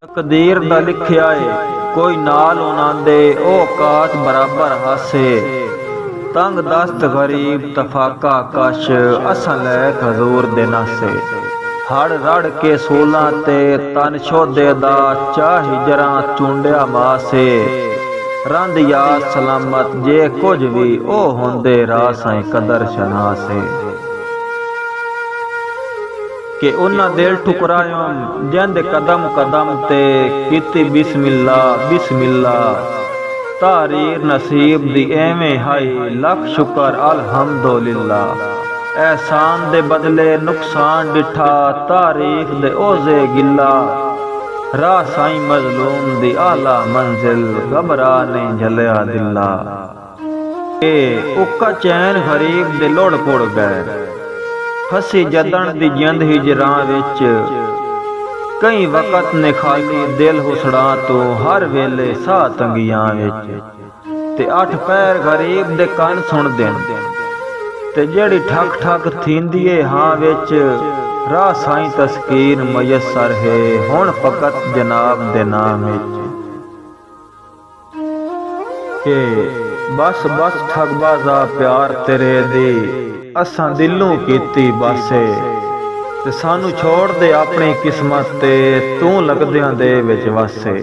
ਤਕਦੀਰ ਦਾ ਲਿਖਿਆ ਏ ਕੋਈ ਨਾਲ ਉਹਨਾਂ ਦੇ ਉਹ ਔਕਾਤ ਬਰਾਬਰ ਹਾਸੇ। ਤੰਗ ਦਸਤ ਗਰੀਬ ਤਫਾਕਾ ਕਸ਼ ਅਸਾਂ ਲੈ ਹਜ਼ੂਰ ਦੇ ਨਾਸੇ। ਹੜ ਰੜ ਕੇ ਸੋਲਾਂ ਤੇ ਤਨ ਸ਼ੋਧੇ ਦਾ ਚਾਹ ਹਿਜਰਾਂ ਚੁੰਡਿਆ ਮਾਸੇ। ਰੰਦ ਯਾਦ ਸਲਾਮਤ ਜੇ ਕੁਝ ਵੀ ਉਹ ਹੁੰਦੇ ਰਾਹ ਸਾਈਂ ਕਦਰ ਸ਼ਨਾਸੇ। कि उन्ना दिल ठुकरायम जंद कदम कदम ते कीती बिस्मिल्ला बिस्मिल्ला। तारीर नसीब दी एवें हाई लख शुक्र अल्हम्दुलिल्ला। एहसान दे बदले नुकसान डिठा तारीफ दे ओज़े गिला। राह साईं मजलूम दी आला मंजिल घबरा नहीं झलिया दिला। उक्का चैन गरीब दे लोड़ पुड़ गए फसी जदन दी जिंद हिजरां विच। कई वक़्त ने खाली दिल हुसड़ा तो हर वेले साह तंगियां विच। ते अठ पैर गरीब दे कान सुन देन ते जेड़ी ठक ठक थींदी ए हां विच। राह साईं तस्कीर मयसर है हुण फकत जनाब दे नाम विच। के बस बस ठगबाजा प्यार तेरे दी असां दिलों कीती बासे। ते सानू छोड़ दे अपनी किस्मत ते तू लगदियां दे विच वासे।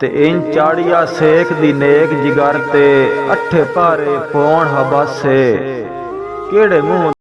ते इन चाड़िया सेख दी नेक जिगर ते अठे पारे पौण हबासे। केड़े मुंह